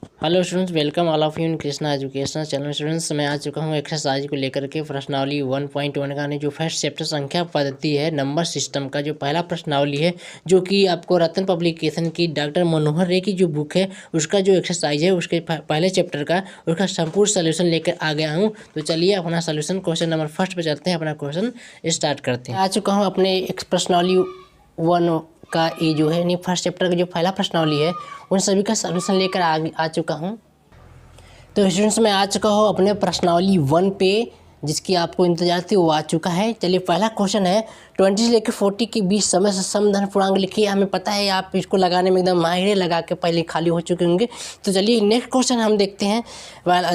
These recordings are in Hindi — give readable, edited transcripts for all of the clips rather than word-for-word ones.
Hello students, welcome all of you in Krishna educational channel. Students, मैं आ चुका हूँ एक्सरसाइज को लेकर के प्रश्नावली 1.1 का जो फर्स्ट चैप्टर संख्या पद्धति है नंबर सिस्टम का जो पहला प्रश्नावली है, जो कि आपको रतन पब्लिकेशन की डॉक्टर मनोहर रे की जो बुक है उसका जो एक्सरसाइज है उसके पहले चैप्टर का उसका संपूर्ण सोल्यूशन लेकर आ गया हूँ। तो चलिए अपना सोल्यूशन क्वेश्चन नंबर फर्स्ट पे चलते हैं, अपना क्वेश्चन स्टार्ट करते हैं। आ चुका हूँ अपने प्रश्नावली 1 का ये जो है नहीं फर्स्ट चैप्टर का जो पहला प्रश्नावली है उन सभी का सलूशन लेकर आ चुका हूँ। तो स्टूडेंट्स, मैं आ चुका हूँ अपने प्रश्नावली 1 पे, जिसकी आपको इंतजार थी वो आ चुका है। चलिए पहला क्वेश्चन है 20 से लेकर 40 के बीच समय से समधन पूर्णांक लिखिए। हमें पता है आप इसको लगाने में एकदम माहिर लगा के पहले खाली हो चुके होंगे। तो चलिए नेक्स्ट क्वेश्चन हम देखते हैं।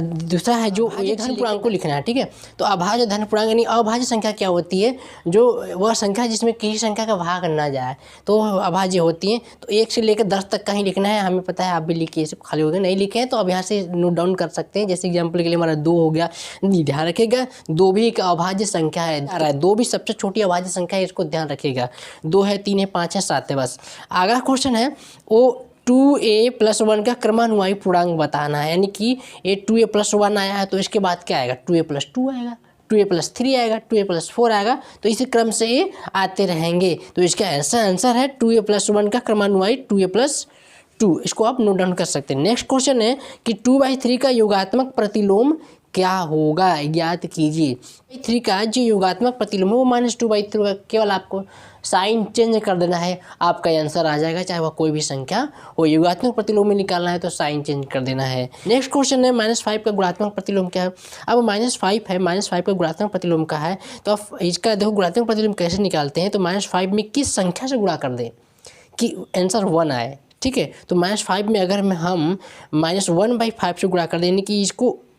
दूसरा है जो एक धन पूर्णांक को लिखना है, ठीक है। तो अभाज्य धन पूर्णांक यानी अभाज्य संख्या क्या होती है? जो वह संख्या जिसमें किसी संख्या का भाग ना जाए तो अभाज्य होती है। तो 1 से लेकर 10 तक का ही लिखना है, हमें पता है। आप भी लिखिए, सब खाली हो गए, नहीं लिखे हैं तो अब यहाँ से नोट डाउन कर सकते हैं। जैसे एग्जाम्पल के लिए हमारा 2 हो गया, ध्यान रखिएगा 2 भी एक अभाज्य संख्या है। 2 भी सबसे छोटी अभाज्य संख्या है, इसको ध्यान रखिएगा। 2 है, 3 है, 5 है, 7 है, बस। अगला क्वेश्चन है वो 2a+1 का क्रमानुसारी पूर्णांक बताना है। यानी कि ये 2a+1 आया है तो इसके बाद क्या आएगा? 2a+2 आएगा, 2a+3 आएगा, 2a+4 आएगा। तो इसी क्रम से ये आते रहेंगे। तो इसका आंसर है 2a+1 का क्रमानुसारी 2a+2। इसको आप नोट डाउन कर सकते हैं। नेक्स्ट क्वेश्चन है कि 2/3 का योगात्मक प्रतिलोम क्या होगा, ज्ञात कीजिए। 3 का जो योगात्मक प्रतिलोम है वो -2/3 होगा। केवल आपको साइन चेंज कर देना है, आपका आंसर आ जाएगा, चाहे वह कोई भी संख्या हो। योगात्मक प्रतिलोम में निकालना है तो साइन चेंज कर देना है। नेक्स्ट क्वेश्चन है -5 का गुणात्मक प्रतिलोम क्या है। अब -5 है, -5 का गुणात्मक प्रतिलोम का है। तो अब इसका देखो गुणात्मक प्रतिलोम कैसे निकालते हैं। तो -5 में किस संख्या से गुणा कर दें कि आंसर 1 आए, ठीक है। तो -5 में अगर हम -1/5 से गुणा कर दें, यानी कि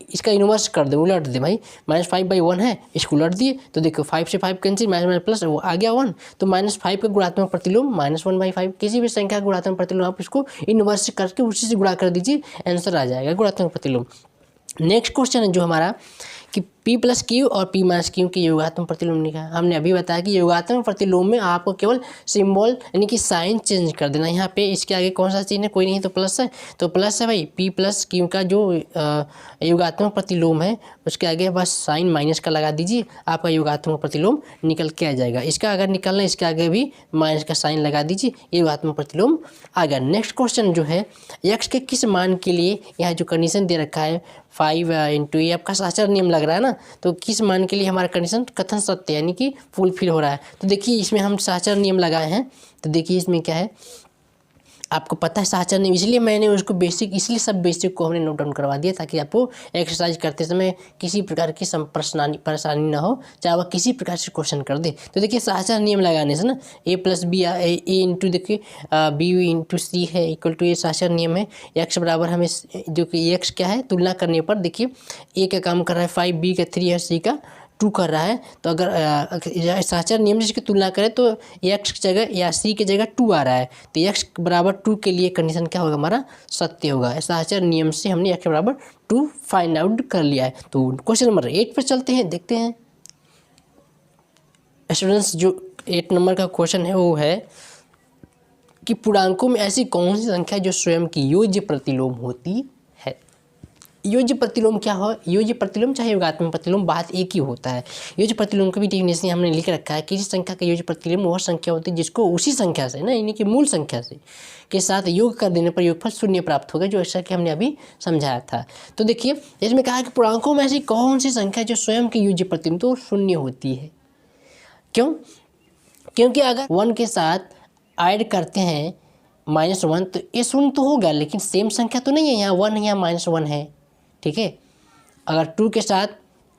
इसका इन्वर्स कर दे, उलट दे भाई। -5/1 है, इसको उलट दिए तो देखो 5 से 5 कैंसिल, प्लस वो आ गया 1। तो -5 का गुणात्मक प्रतिलोम -1/5। किसी भी संख्या का गुणात्मक प्रतिलोम आप इसको इन्वर्स करके उसी से गुणा कर दीजिए, आंसर आ जाएगा गुणात्मक प्रतिलोम। नेक्स्ट क्वेश्चन है जो हमारा कि P+Q और P-Q के योगात्मक प्रतिलोम लिखा है। हमने अभी बताया कि योगात्मक प्रतिलोम में आपको केवल सिंबल यानी कि साइन चेंज कर देना। यहाँ पे इसके आगे कौन सा चिन्ह है? कोई नहीं, तो प्लस है। तो प्लस है भाई। P+Q का जो योगात्मक प्रतिलोम है उसके आगे बस साइन माइनस का लगा दीजिए, आपका योगात्मक प्रतिलोम निकल के आ जाएगा। इसका अगर निकलना इसके आगे भी माइनस का साइन लगा दीजिए, योगात्मक प्रतिलोम आ गया। नेक्स्ट क्वेश्चन जो है x के किस मान के लिए, यहाँ जो कंडीशन दे रखा है 5 × ये आपका साचर नियम लग रहा है ना, तो किस मान के लिए हमारा कंडीशन कथन सत्य यानी कि फुलफिल हो रहा है। तो देखिए इसमें हम साचर नियम लगाए हैं। तो देखिए इसमें क्या है, आपको पता है साचर नियम, इसलिए मैंने उसको बेसिक, इसलिए सब बेसिक को हमने नोट डाउन करवा दिया ताकि आपको एक्सरसाइज करते समय किसी प्रकार की परेशानी ना हो, चाहे वह किसी प्रकार से क्वेश्चन कर दे। तो देखिए साचर नियम लगाने से ना A+B A देखिए B×C है इक्वल टू, ये साचर नियम है। x बराबर हमें जो कि x क्या है तुलना करने पर देखिए A का काम कर रहा है 5, B का 3 है, C का 2 कर रहा है। तो अगर साचर नियम जिसकी तुलना करें तो x की जगह या C की जगह 2 आ रहा है, तो x बराबर 2 के लिए कंडीशन क्या होगा, हमारा सत्य होगा। साचर नियम से हमने x बराबर 2 फाइंड आउट कर लिया है। तो क्वेश्चन नंबर 8 पर चलते हैं, देखते हैं स्टूडेंट्स। जो 8 नंबर का क्वेश्चन है वो है कि पूर्णांकों में ऐसी कौन सी संख्या जो स्वयं की योज्य प्रतिलोम होती है। योज्य प्रतिलोम क्या हो? योज्य प्रतिलोम चाहे योगात्मक प्रतिलोम, बात एक ही होता है। योज्य प्रतिलोम का भी डेफिनेशन हमने लिख रखा है। किसी संख्या का योज्य प्रतिलोम वह संख्या होती है जिसको उसी संख्या से ना, यानी कि मूल संख्या से के साथ योग कर देने पर योगफल 0 प्राप्त होगा, जो ऐसा कि हमने अभी समझाया था। तो देखिए इसमें कहा कि पूर्णांकों में ऐसी कौन सी संख्या जो स्वयं की योज्य प्रतिलोम तो 0 होती है। क्यों? क्योंकि अगर 1 के साथ ऐड करते हैं -1 तो ये 0 तो होगा, लेकिन सेम संख्या तो नहीं है। यहाँ 1 है, यहाँ -1 है, ठीक है। अगर 2 के साथ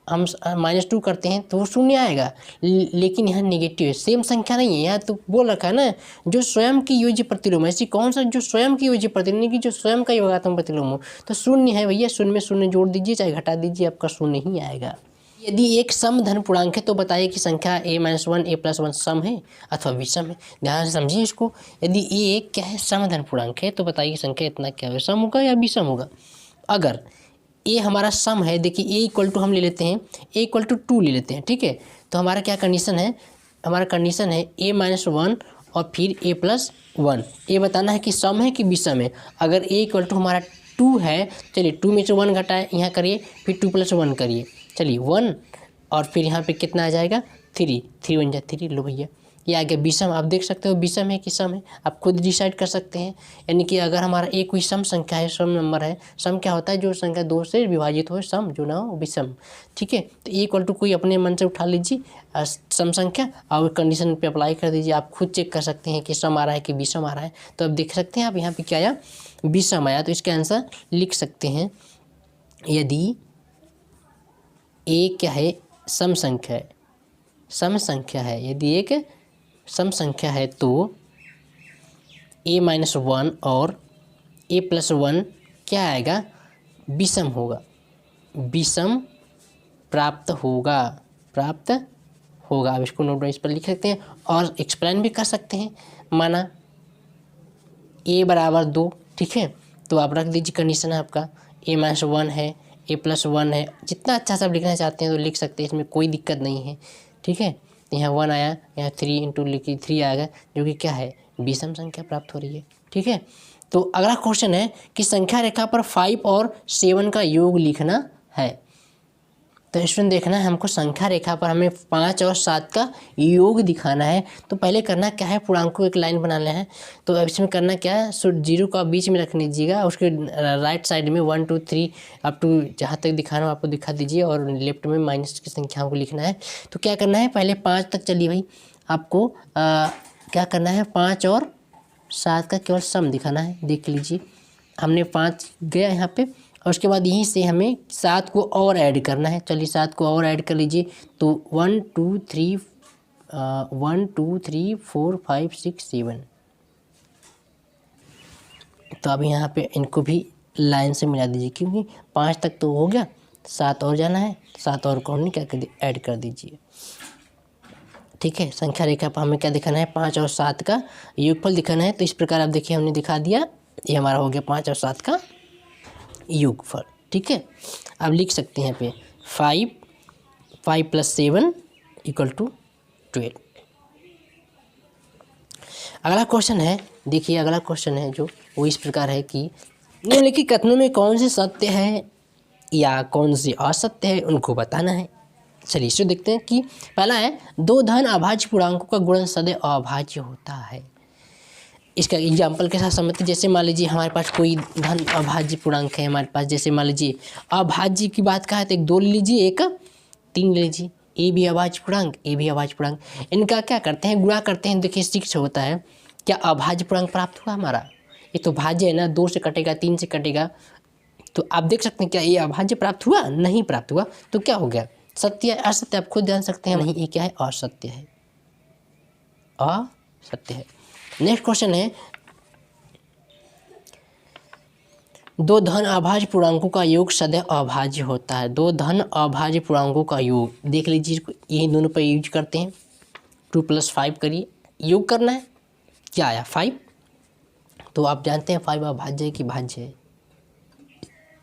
हम -2 करते हैं तो वो 0 आएगा, लेकिन यहाँ नेगेटिव है, सेम संख्या नहीं है। यहाँ तो बोल रखा है ना जो स्वयं की योज्य प्रतिलोम, ऐसी कौन सा जो स्वयं की योज्य प्रतिलोम की जो स्वयं का योगात्मक प्रतिलोम हो, तो 0 है भैया। 0 में 0 जोड़ दीजिए चाहे घटा दीजिए, आपका 0 ही आएगा। यदि एक समधन पूर्णांक है तो बताइए कि संख्या A-1 A+1 सम है अथवा विषम है। ध्यान से समझिए इसको। यदि ये क्या है, समधन पूर्णांक है, तो बताइए संख्या इतना क्या है, सम होगा या विषम होगा। अगर ए हमारा सम है, देखिए A इक्वल टू हम ले लेते हैं, A इक्वल टू 2 ले लेते हैं, ठीक है। तो हमारा क्या कंडीशन है, हमारा कंडीशन है A-1 और फिर A+1। ये बताना है कि सम है कि विषम है। अगर A इक्वल टू हमारा 2 2 है, चलिए 2 में से 1 घटाए यहाँ करिए, फिर 2 + 1 करिए, चलिए 1 और फिर यहाँ पे कितना आ जाएगा 3, 3 बन जाए 3, लो भैया ये आ गया विषम। आप देख सकते हो विषम है कि सम है, आप खुद डिसाइड कर सकते हैं। यानी कि अगर हमारा एक कोई सम संख्या है, सम नंबर है, सम क्या होता है जो संख्या 2 से विभाजित हो, सम जो ना हो विषम, ठीक है। तो इक्वल टू कोई अपने मन से उठा लीजिए सम संख्या और कंडीशन पे अप्लाई कर दीजिए, आप खुद चेक कर सकते हैं कि सम आ रहा है कि विषम आ रहा है। तो अब देख सकते हैं आप यहाँ पे क्या आया, विषम आया। तो इसका आंसर लिख सकते हैं, यदि ए क्या है सम संख्या है, सम संख्या है, यदि एक सम संख्या है तो a-1 और a+1 क्या आएगा, विषम होगा, विषम प्राप्त होगा, प्राप्त होगा। अब इसको नोट इस पर लिख सकते हैं और एक्सप्लेन भी कर सकते हैं। माना a = 2, ठीक है, तो आप रख दीजिए कंडीशन है आपका a-1 है, a+1 है, जितना अच्छा सा लिखना चाहते हैं तो लिख सकते हैं, इसमें कोई दिक्कत नहीं है, ठीक है। यहाँ 1 आया, यहाँ 3 इंटू लिखिए 3 आएगा, जो कि क्या है विषम संख्या प्राप्त हो रही है, ठीक है। तो अगला क्वेश्चन है कि संख्या रेखा पर 5 और 7 का योग लिखना है। तो इसमें देखना है हमको संख्या रेखा पर हमें 5 और 7 का योग दिखाना है। तो पहले करना क्या है, पूर्णांक को एक लाइन बनाना है। तो अब इसमें करना क्या है, 0 को आप बीच में रख लीजिएगा, उसके राइट साइड में 1 2 3 अप टू जहाँ तक दिखाना हो आपको दिखा दीजिए, और लेफ्ट में माइनस की संख्याओं को लिखना है। तो क्या करना है, पहले 5 तक चलिए भाई, आपको क्या करना है, 5 और 7 का केवल सम दिखाना है। देख लीजिए हमने 5 गया यहाँ पे, और उसके बाद यहीं से हमें 7 को और ऐड करना है। चलिए 7 को और ऐड कर लीजिए, तो 1 2 3 4 5 6 7। तो अब यहाँ पे इनको भी लाइन से मिला दीजिए, क्योंकि 5 तक तो हो गया, 7 और जाना है, 7 और को क्या कर ऐड कर दीजिए, ठीक है। संख्या रेखा पर हमें क्या दिखाना है, 5 और 7 का योगफल दिखाना है। तो इस प्रकार आप देखिए हमने दिखा दिया, ये हमारा हो गया 5 और 7 का योगफल, ठीक है। अब लिख सकते हैं यहाँ पे 5 + 7 = 12। अगला क्वेश्चन है, देखिए अगला क्वेश्चन है जो वो इस प्रकार है कि निम्नलिखित कथनों में कौन से सत्य है या कौन से असत्य है, उनको बताना है। चलिए इसे देखते हैं कि पहला है, 2 धन अभाज्य पूर्णांकों का गुणन सदैव अभाज्य होता है। इसका एग्जाम्पल के साथ समझते, जैसे मान लीजिए हमारे पास कोई धन अभाज्य पूर्णांक है हमारे पास, जैसे मान लीजिए अभाज्य की बात कहा है तो एक 2 ले लीजिए, एक 3 ले लीजिए, ए भी अभाज्य पूर्णांक, ए भी अभाज्य पूर्णांक, इनका क्या करते हैं, गुणा करते हैं। देखिए 6 होता है, क्या अभाज्य पूर्णांक प्राप्त हुआ हमारा, ये तो भाज्य है ना, 2 से कटेगा, 3 से कटेगा, तो आप देख सकते हैं क्या ये अभाज्य प्राप्त हुआ, नहीं प्राप्त हुआ। तो क्या हो गया, सत्य है असत्य, आप खुद जान सकते हैं। नहीं, ये क्या है, असत्य है, असत्य है। नेक्स्ट क्वेश्चन है, 2 धन अभाज्य पूर्णांकों का योग सदैव अभाज्य होता है। 2 धन अभाज्य पूर्णांकों का योग, देख लीजिए ये दोनों पर यूज करते हैं। 2 + 5 करिए, योग करना है, क्या आया 5। तो आप जानते हैं 5 अभाज्य है कि भाज्य है,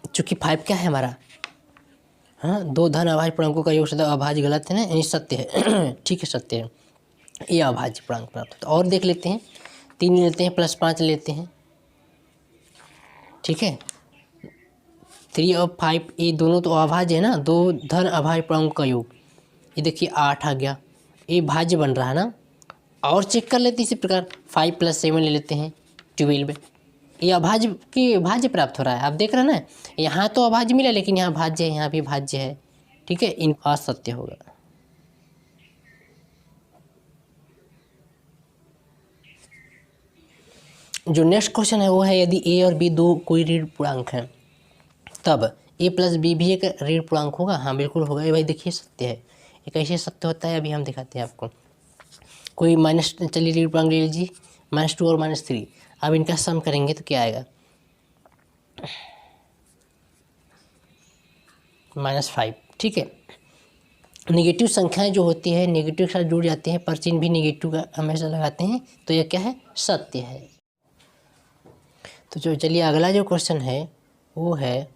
चूँकि 5 क्या है हमारा, हाँ 2 धन अभाज्य पूर्णांकों का योग सदैव अभाज्य, गलत है ना, यानी सत्य है, ठीक है सत्य है, ये अभाज्य पूर्णांक प्राप्त होता है। और देख लेते हैं, 3 लेते हैं, +5 लेते हैं, ठीक है। 3 और 5 ये दोनों तो अभाज्य है ना, 2 धन अभाज्य पूर्णांकों का योग, ये देखिए 8 आ गया, ये भाज्य बन रहा है ना। और चेक कर लेते हैं इसी प्रकार, 5 + 7 ले लेते हैं, 12, ये अभाज्य की भाज्य प्राप्त हो रहा है, आप देख रहे हैं ना, यहाँ तो अभाज्य मिला लेकिन यहाँ भाज्य है, यहाँ भी भाज्य है, ठीक है, इन असत्य होगा। जो नेक्स्ट क्वेश्चन है वो है, यदि a और b 2 कोई ऋण पूर्णांक है, तब a + b भी एक ऋण पूर्णांक होगा। हाँ बिल्कुल होगा, ये भाई देखिए सत्य है, ये कैसे सत्य होता है अभी हम दिखाते हैं आपको। कोई माइनस, चलिए ऋण पूर्णांक ले लीजिए, -2 और -3, अब इनका सम करेंगे तो क्या आएगा, -5, ठीक है। नेगेटिव संख्याएं जो होती है नेगेटिव के साथ जुड़ जाती हैं, पर चिन्ह भी नेगेटिव का हमेशा लगाते हैं, तो यह क्या है, सत्य है। तो जो चलिए अगला जो क्वेश्चन है वो है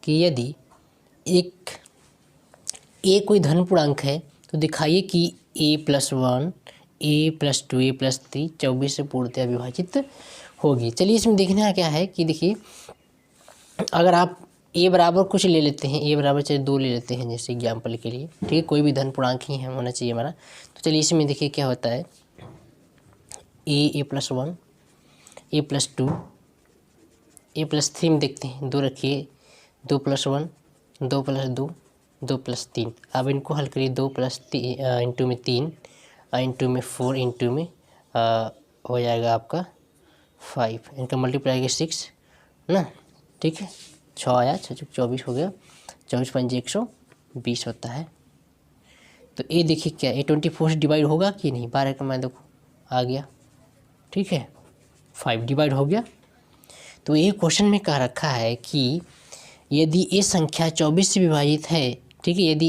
कि यदि एक ए कोई धन पूर्णांक है तो दिखाइए कि a+1 a+2 a+3 24 से पूर्णतः विभाजित होगी। चलिए इसमें देखना क्या है कि देखिए अगर आप ए बराबर कुछ ले लेते हैं, ए बराबर चाहे 2 ले लेते हैं जैसे एग्जाम्पल के लिए, ठीक है, कोई भी धन पूर्णांक ही है होना चाहिए हमारा। तो चलिए इसमें देखिए क्या होता है, ए प्लस 1, ए प्लस 2, ए प्लस 3 में देखते हैं, 2 रखिए, 2 प्लस 1, 2 प्लस 2, 2 प्लस 3। अब इनको हल करिए, 2 प्लस इंटू में 3, इंटू में 4, इंटू में हो जाएगा आपका 5, इनका मल्टीप्लाई 6 ना, ठीक है, 6 आया, 6 24 हो गया, 24 पंजे 120 होता है। तो ये देखिए क्या, ये 24 से डिवाइड होगा कि नहीं, 12 का मैं देखो आ गया, ठीक है, 5 डिवाइड हो गया। तो ये क्वेश्चन में कह रखा है कि यदि ये संख्या 24 से विभाजित है, ठीक है, यदि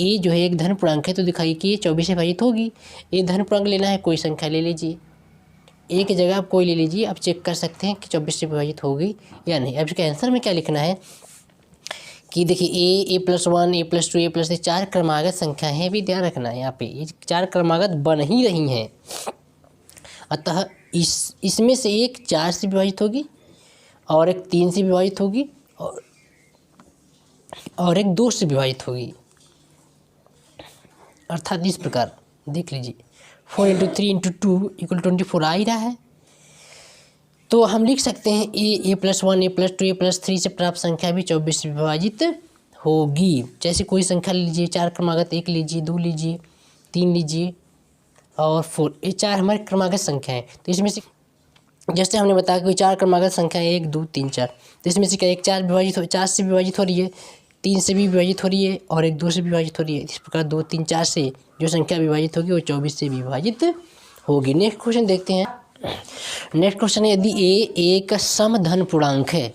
ए जो है एक धन पूर्णांक है तो दिखाइए कि ये 24 से विभाजित होगी। ये धन पूर्णांक लेना है, कोई संख्या ले लीजिए, ए की जगह आप कोई ले लीजिए, आप चेक कर सकते हैं कि 24 से विभाजित होगी या नहीं। अब इसका आंसर में क्या लिखना है कि देखिए ए प्लस 1, ए प्लस 2, ए प्लस 3 4 क्रमागत संख्या है, भी ध्यान रखना है यहाँ पे, ये 4 क्रमागत बन ही रही हैं। अतः इसमें से एक 4 से विभाजित होगी और एक 3 से विभाजित होगी और एक 2 से विभाजित होगी। अर्थात इस प्रकार देख लीजिए, 4 इंटू 3 इंटू 2 इक्वल 24 आ ही रहा है। तो हम लिख सकते हैं ए प्लस 1, ए प्लस 2, ए प्लस 3 से प्राप्त संख्या भी 24 से विभाजित होगी। जैसे कोई संख्या लीजिए, 4 क्रमागत, 1 लीजिए, 2 लीजिए, 3 लीजिए और 4, ये 4 हमारे क्रमागत संख्या है। तो इसमें से जैसे हमने बताया कि 4 क्रमागत संख्या है 1, 2, 3, 4, तो इसमें से क्या एक 4 से विभाजित हो रही है, 3 से भी विभाजित हो रही है और एक 2 से विभाजित हो रही है। इस प्रकार 2, 3, 4 से जो संख्या विभाजित होगी वो 24 से विभाजित होगी। नेक्स्ट क्वेश्चन देखते हैं। नेक्स्ट क्वेश्चन है, यदि ए एक सम धन पूर्णांक है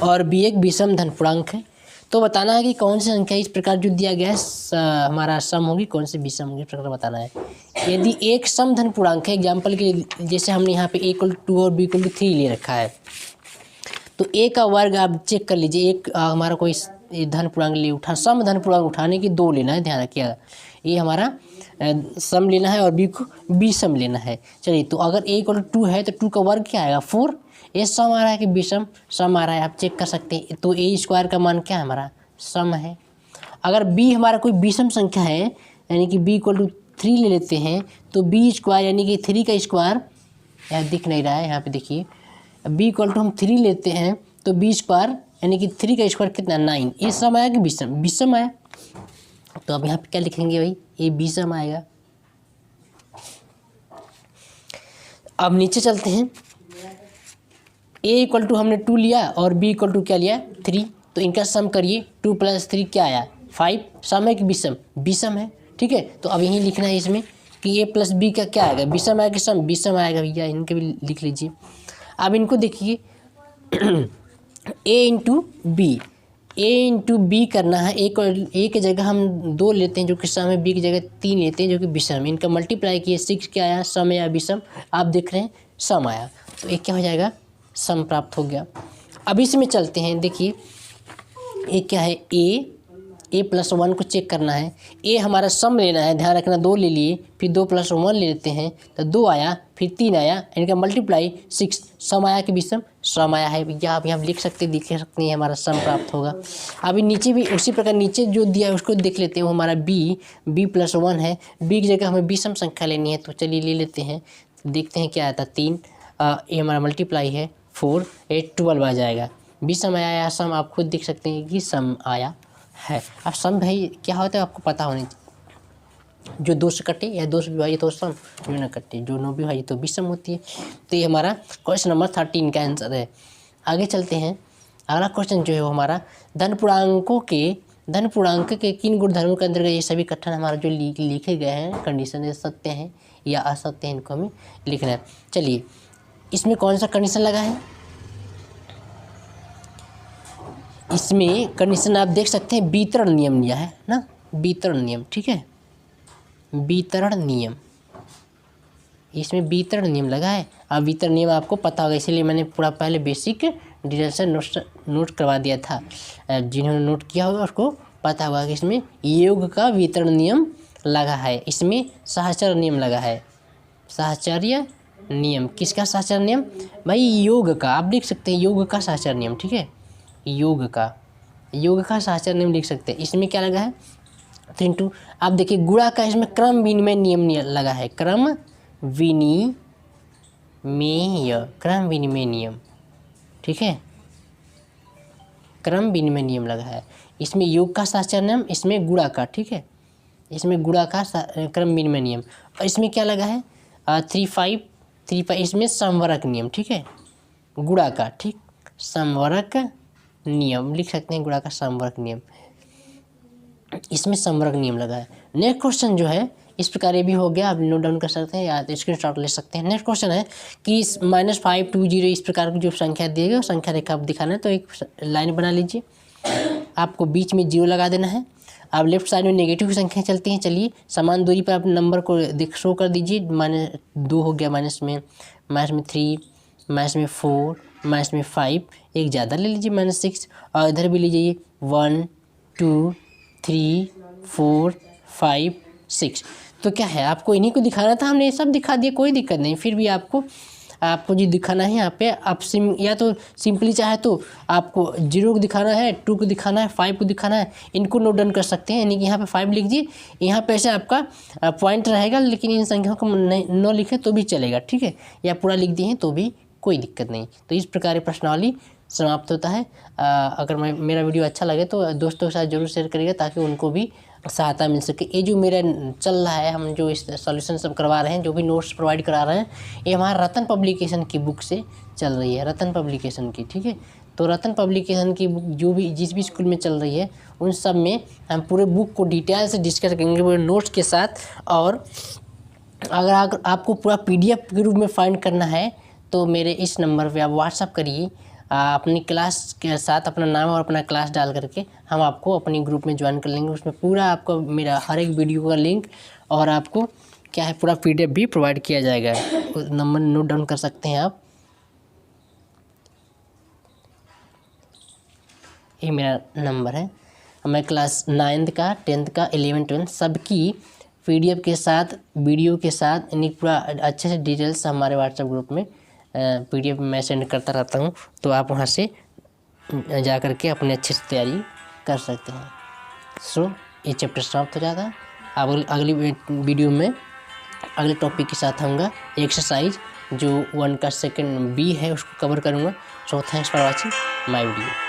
और बी एक विषम धन पूर्णांक है तो बताना है कि कौन सी संख्या इस प्रकार जो दिया गया है हमारा सम होगी, कौन सी विषम होगी, इस प्रकार बताना है। यदि एक सम धन पूर्णांक है, एग्जाम्पल के जैसे हमने यहाँ पे a = 2 और b = 3 ले रखा है, तो a का वर्ग आप चेक कर लीजिए, एक हमारा कोई धन पूर्णांक ले उठा, सम धन पूर्णांक उठाने की 2 लेना है, ध्यान रखिएगा, ये हमारा सम लेना है और b को विषम लेना है। चलिए, तो अगर a = 2 है तो 2 का वर्ग क्या आएगा 4, ये सम आ रहा है कि विषम, सम आ रहा है, आप चेक कर सकते हैं। तो a² का मान क्या है हमारा, सम है। अगर b हमारा कोई विषम संख्या है यानी कि b = 3 ले लेते हैं तो b² यानी कि 3 का स्क्वायर, यहाँ दिख नहीं रहा है, यहाँ पे देखिए, b = हम 3 लेते हैं तो b² यानी कि 3 का स्क्वायर कितना 9, ये सम आया कि विषम, विषम आया। तो अब यहाँ पे क्या लिखेंगे भाई, ये विषम आएगा। अब नीचे चलते हैं, a = हमने 2 लिया और b = क्या लिया 3, तो इनका सम करिए, 2 + 3 क्या आया 5, सम है कि विषम, विषम है, ठीक है। तो अब यही लिखना है इसमें कि a + b का क्या आएगा, विषम आएगा कि सम, विषम आएगा भैया, इनके भी लिख लीजिए। अब इनको देखिए a इंटू बी करना है, ए की जगह हम 2 लेते हैं जो कि सम है, बी की जगह 3 लेते हैं जो कि विषम है, इनका मल्टीप्लाई किए 6 क्या आया, सम या विषम, आप देख रहे हैं सम आया, तो एक क्या हो जाएगा, सम प्राप्त हो गया। अब इसमें चलते हैं, देखिए ये क्या है, a + 1 को चेक करना है, a हमारा सम लेना है, ध्यान रखना 2 ले लिए, फिर 2 + 1 ले लेते हैं तो 2 आया, फिर 3 आया, इनका मल्टीप्लाई 6, सम आया कि विषम, सम आया है भैया, आप यहाँ लिख सकते हैं हमारा सम प्राप्त होगा। अभी नीचे भी उसी प्रकार नीचे जो दिया है उसको देख लेते हैं, वो हमारा b + 1 है, b की जगह हमें विषम संख्या लेनी है, तो चलिए ले लेते हैं, देखते हैं क्या आता है, 3, ये हमारा मल्टीप्लाई है 4, 8, 12 आ जाएगा, विषम आया या सम, आप खुद देख सकते हैं कि सम आया है। अब सम भाई क्या होता है आपको पता होने चाहिए, जो 2 से कटे या 2 से विभाजित हो सम, जो न कटे, जो 9 विभाजित तो विषम होती है। तो ये हमारा क्वेश्चन नंबर 13 का आंसर है। आगे चलते हैं, अगला क्वेश्चन जो है वो हमारा धन पूर्णांक के किन गुणधर्मों के अंतर्गत ये सभी कथन हमारा जो लिखे गए हैं कंडीशन, सत्य हैं या असत्य हैं, इनको हमें लिखना है। चलिए, इसमें कौन सा कंडीशन लगा है, इसमें कंडीशन आप देख सकते हैं, वितरण नियम लिया है ना, वितरण नियम, ठीक है, वितरण नियम, इसमें वितरण नियम लगा है। अब वितरण नियम आपको पता होगा, इसीलिए मैंने पूरा पहले बेसिक डिटेल से नोट करवा दिया था, जिन्होंने नोट किया होगा उसको पता होगा कि इसमें योग का वितरण नियम लगा है, इसमें साहचर्य नियम लगा है, साहचर्य नियम। किसका सहचर नियम भाई? योग का। आप लिख सकते हैं योग का सहचर नियम, ठीक है, योग का सहचर नियम लिख सकते हैं। इसमें क्या लगा है 3 आप देखिए गुणा का इसमें क्रम विनिमय नियम लगा है, क्रम विनिमय नियम, ठीक है, क्रम विनिमय नियम लगा है। इसमें योग का सहचर नियम, इसमें गुणा का, ठीक है, इसमें गुणा का क्रम विनिमय नियम। और इसमें क्या लगा है 3 5 इसमें समवरक नियम, ठीक है, गुणा का, ठीक, समवरक नियम लिख सकते हैं, गुणा का समवरक नियम, इसमें समवरक नियम लगा है। नेक्स्ट क्वेश्चन जो है इस प्रकार ये भी हो गया, आप नोट डाउन कर सकते हैं या तो स्क्रीनशॉट ले सकते हैं। नेक्स्ट क्वेश्चन है कि -5 2 0 इस प्रकार की जो संख्या दी गई संख्या रेखा दिखाना है, तो एक लाइन बना लीजिए, आपको बीच में 0 लगा देना है। अब लेफ्ट साइड में नेगेटिव की संख्या चलती हैं, चलिए समान दूरी पर आप नंबर को शो कर दीजिए। -2 हो गया, -3, -4, -5, एक ज़्यादा ले लीजिए -6, और इधर भी लीजिए 1 2 3 4 5 6। तो क्या है आपको इन्हीं को दिखाना था, हमने ये सब दिखा दिया, कोई दिक्कत नहीं। फिर भी आपको जो दिखाना है यहाँ पे आप या तो सिंपली चाहे तो आपको 0 को दिखाना है, 2 को दिखाना है, 5 को दिखाना है, इनको नोट डाउन कर सकते हैं। यानी कि यहाँ पे 5 लिख दिए, यहाँ पे ऐसे आपका पॉइंट रहेगा, लेकिन इन संख्याओं को न लिखे तो भी चलेगा, ठीक है, या पूरा लिख दिए हैं तो भी कोई दिक्कत नहीं। तो इस प्रकार की प्रश्नावली समाप्त होता है। अगर मेरा वीडियो अच्छा लगे तो दोस्तों के साथ जरूर शेयर करिएगा, ताकि उनको भी सहायता मिल सके। ये जो मेरा चल रहा है, हम जो इस सॉल्यूशन सब करवा रहे हैं, जो भी नोट्स प्रोवाइड करा रहे हैं, ये हमारा रतन पब्लिकेशन की बुक से चल रही है, रतन पब्लिकेशन की, ठीक है। तो रतन पब्लिकेशन की बुक जो भी जिस भी स्कूल में चल रही है, उन सब में हम पूरे बुक को डिटेल से डिस्कस करेंगे पूरे नोट्स के साथ। और अगर आपको पूरा PDF के रूप में फाइंड करना है तो मेरे इस नंबर पे आप व्हाट्सअप करिए अपनी क्लास के साथ, अपना नाम और अपना क्लास डाल करके हम आपको अपनी ग्रुप में ज्वाइन कर लेंगे। उसमें पूरा आपको मेरा हर एक वीडियो का लिंक और आपको क्या है पूरा PDF भी प्रोवाइड किया जाएगा। नंबर नोट डाउन कर सकते हैं आप, ये मेरा नंबर है। मैं क्लास 9th का 10th का 11th 12th सबकी PDF के साथ, वीडियो के साथ, यानी पूरा अच्छे से डिटेल्स हमारे व्हाट्सएप ग्रुप में PDF में मैं सेंड करता रहता हूँ। तो आप वहाँ से जा कर के अपने अच्छे से तैयारी कर सकते हैं। सो ये चैप्टर समाप्त हो जाता है। अब अगली वीडियो में अगले टॉपिक के साथ आऊँगा, एक्सरसाइज जो 1 का सेकंड B है उसको कवर करूँगा। So thanks for watching my video.